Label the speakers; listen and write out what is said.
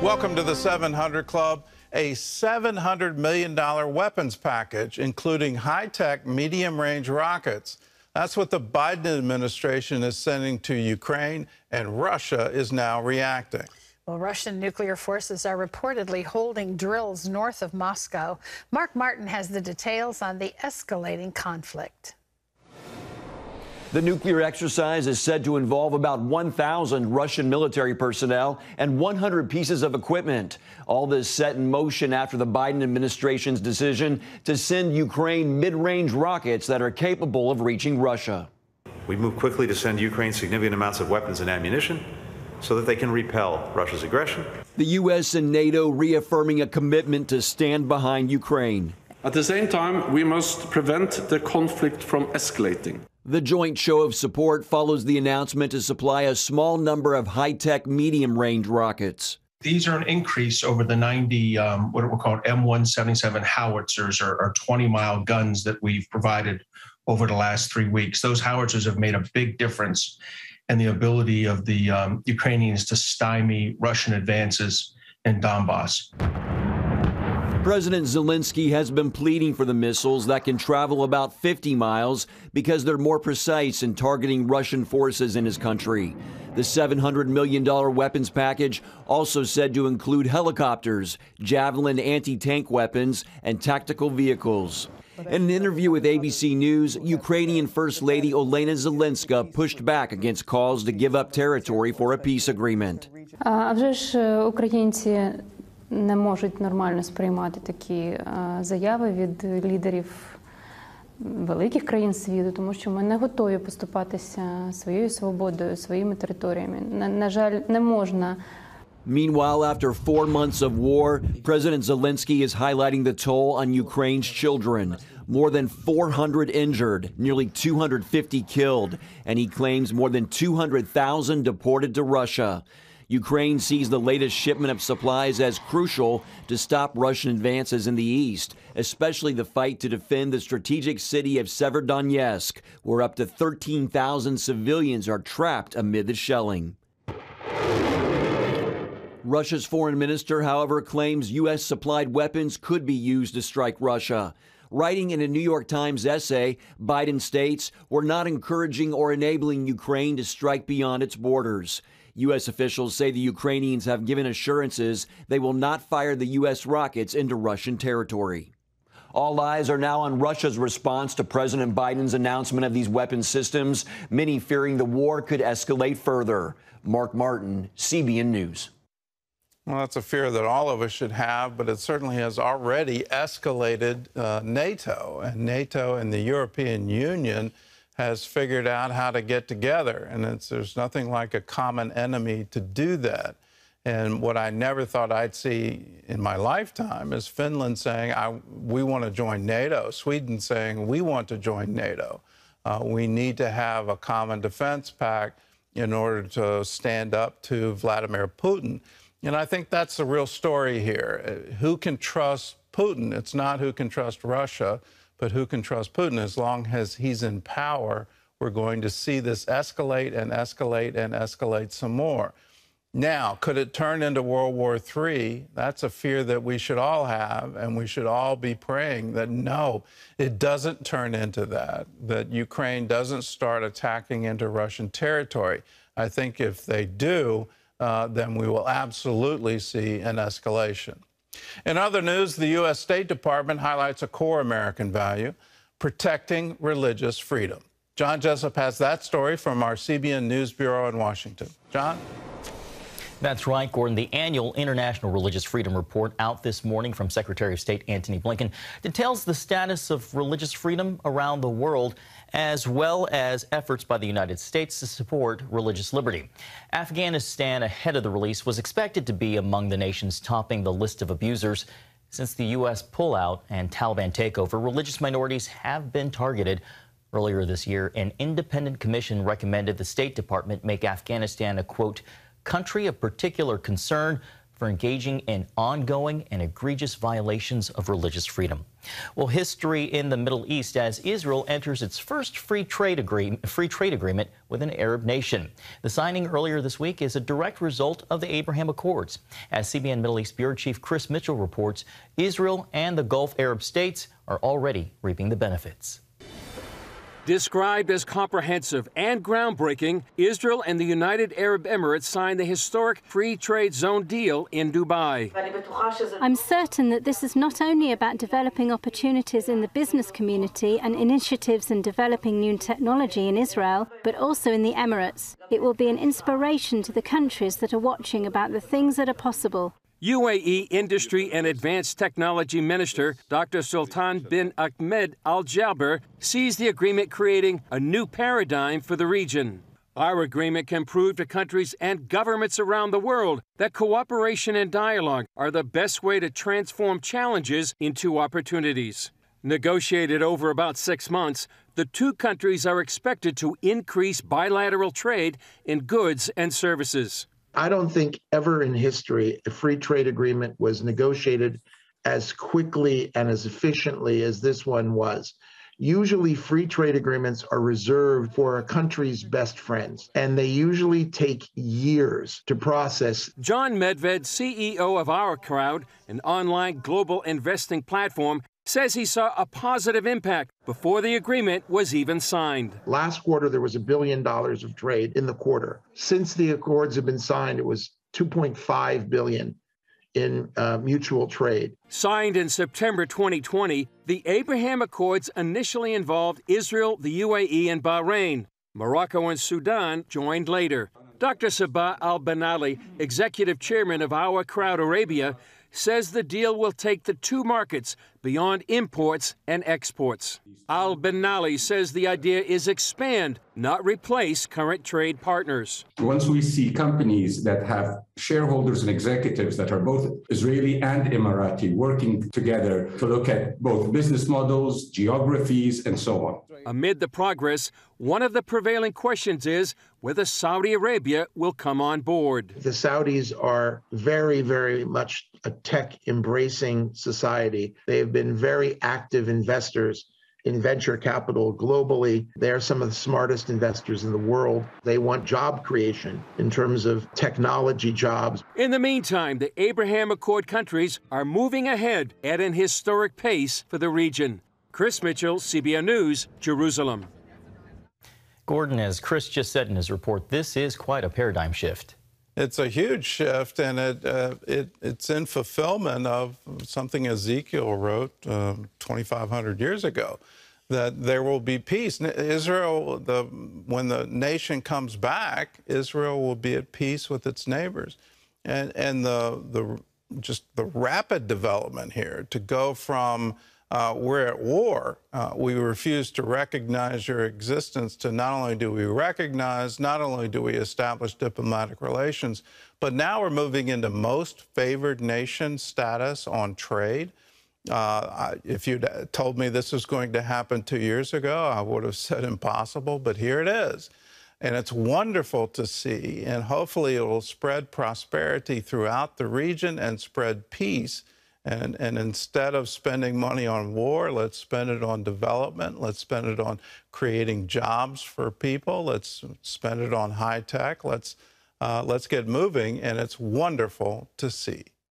Speaker 1: Welcome to the 700 Club. A $700 million weapons package, including high-tech, medium-range rockets. That's what the Biden administration is sending to Ukraine, and Russia is now reacting.
Speaker 2: Well, Russian nuclear forces are reportedly holding drills north of Moscow. Mark Martin has the details on the escalating conflict.
Speaker 3: The nuclear exercise is said to involve about 1,000 Russian military personnel and 100 pieces of equipment. All this set in motion after the Biden administration's decision to send Ukraine mid-range rockets that are capable of reaching Russia.
Speaker 4: We moved quickly to send Ukraine significant amounts of weapons and ammunition so that they can repel Russia's aggression.
Speaker 3: The U.S. and NATO reaffirming a commitment to stand behind Ukraine.
Speaker 5: At the same time, we must prevent the conflict from escalating.
Speaker 3: The joint show of support follows the announcement to supply a small number of high-tech medium-range rockets.
Speaker 6: These are an increase over the 90, what we're called M177 howitzers or 20-mile guns that we've provided over the last 3 weeks. Those howitzers have made a big difference in the ability of the Ukrainians to stymie Russian advances in Donbass.
Speaker 3: President Zelensky has been pleading for the missiles that can travel about 50 miles because they're more precise in targeting Russian forces in his country. The $700 million weapons package also said to include helicopters, Javelin anti-tank weapons, and tactical vehicles. In an interview with ABC News, Ukrainian First Lady Olena Zelenska pushed back against calls to give up territory for a peace agreement.
Speaker 7: Не можуть нормально сприймати такі заяви від лідерів великих країн світу, тому що ми не готові поступатися своєю свободою, своїми територіями. На жаль, не можна.
Speaker 3: Meanwhile, after 4 months of war, President Zelensky is highlighting the toll on Ukraine's children. More than 400 injured, nearly 250 killed, and he claims more than 200,000 deported to Russia. Ukraine sees the latest shipment of supplies as crucial to stop Russian advances in the east, especially the fight to defend the strategic city of Severodonetsk, where up to 13,000 civilians are trapped amid the shelling. Russia's foreign minister, however, claims U.S.-supplied weapons could be used to strike Russia. Writing in a New York Times essay, Biden states, "We're not encouraging or enabling Ukraine to strike beyond its borders." U.S. officials say the Ukrainians have given assurances they will not fire the U.S. rockets into Russian territory. All eyes are now on Russia's response to President Biden's announcement of these weapon systems, many fearing the war could escalate further. Mark Martin, CBN News.
Speaker 1: Well, that's a fear that all of us should have, but it certainly has already escalated NATO. And NATO and the European Union has figured out how to get together. And there's nothing like a common enemy to do that. And what I never thought I'd see in my lifetime is Finland saying, we want to join NATO, Sweden saying, we want to join NATO. We need to have a common defense pact in order to stand up to Vladimir Putin. And I think that's the real story here. Who can trust Putin? It's not who can trust Russia, but who can trust Putin? As long as he's in power, we're going to see this escalate and escalate and escalate some more. Now, could it turn into World War III? That's a fear that we should all have, and we should all be praying that no, it doesn't turn into that Ukraine doesn't start attacking into Russian territory. I think if they do, then we will absolutely see an escalation. In other news, the U.S. State Department highlights a core American value, protecting religious freedom. John Jessup has that story from our CBN News Bureau in Washington. John?
Speaker 8: That's right, Gordon. The annual International Religious Freedom Report out this morning from Secretary of State Antony Blinken details the status of religious freedom around the world, as well as efforts by the United States to support religious liberty. Afghanistan, ahead of the release, was expected to be among the nations topping the list of abusers. Since the U.S. pullout and Taliban takeover, religious minorities have been targeted. Earlier this year, an independent commission recommended the State Department make Afghanistan a, quote, country of particular concern for engaging in ongoing and egregious violations of religious freedom. Well, history in the Middle East as Israel enters its first free trade agreement with an Arab nation. The signing earlier this week is a direct result of the Abraham Accords. As CBN Middle East Bureau Chief Chris Mitchell reports, Israel and the Gulf Arab states are already reaping the benefits.
Speaker 9: Described as comprehensive and groundbreaking, Israel and the United Arab Emirates signed the historic free trade zone deal in Dubai.
Speaker 10: I'm certain that this is not only about developing opportunities in the business community and initiatives in developing new technology in Israel, but also in the Emirates. It will be an inspiration to the countries that are watching about the things that are possible.
Speaker 9: UAE Industry and Advanced Technology Minister Dr. Sultan bin Ahmed Al Jaber sees the agreement creating a new paradigm for the region. Our agreement can prove to countries and governments around the world that cooperation and dialogue are the best way to transform challenges into opportunities. Negotiated over about 6 months, the two countries are expected to increase bilateral trade in goods and services.
Speaker 11: I don't think ever in history a free trade agreement was negotiated as quickly and as efficiently as this one was. Usually free trade agreements are reserved for a country's best friends, and they usually take years to process.
Speaker 9: John Medved, CEO of Our Crowd, an online global investing platform, says he saw a positive impact before the agreement was even signed.
Speaker 11: Last quarter, there was $1 billion of trade in the quarter. Since the accords have been signed, it was $2.5 billion in mutual trade.
Speaker 9: Signed in September 2020, the Abraham Accords initially involved Israel, the UAE, and Bahrain. Morocco and Sudan joined later. Dr. Sabah Al-Banali, executive chairman of Our Crowd Arabia, says the deal will take the two markets beyond imports and exports. Al-Banali says the idea is expand, not replace current trade partners.
Speaker 12: Once we see companies that have shareholders and executives that are both Israeli and Emirati working together to look at both business models, geographies, and so on.
Speaker 9: Amid the progress, one of the prevailing questions is whether Saudi Arabia will come on board.
Speaker 11: The Saudis are very, very much a tech-embracing society. They have been very active investors in venture capital globally. They are some of the smartest investors in the world. They want job creation in terms of technology jobs.
Speaker 9: In the meantime, the Abraham Accord countries are moving ahead at an historic pace for the region. Chris Mitchell, CBN News, Jerusalem.
Speaker 8: Gordon, as Chris just said in his report, this is quite a paradigm shift.
Speaker 1: It's a huge shift, and it's in fulfillment of something Ezekiel wrote 2,500 years ago, that there will be peace. Israel, when the nation comes back, Israel will be at peace with its neighbors. And just the rapid development here to go from we're at war, we refuse to recognize your existence, to not only do we recognize, not only do we establish diplomatic relations, but now we're moving into most favored nation status on trade. If you'd told me this was going to happen 2 years ago, I would have said impossible, but here it is. And it's wonderful to see, and hopefully it will spread prosperity throughout the region and spread peace. And instead of spending money on war, let's spend it on development. Let's spend it on creating jobs for people. Let's spend it on high tech. Let's get moving, and it's wonderful to see.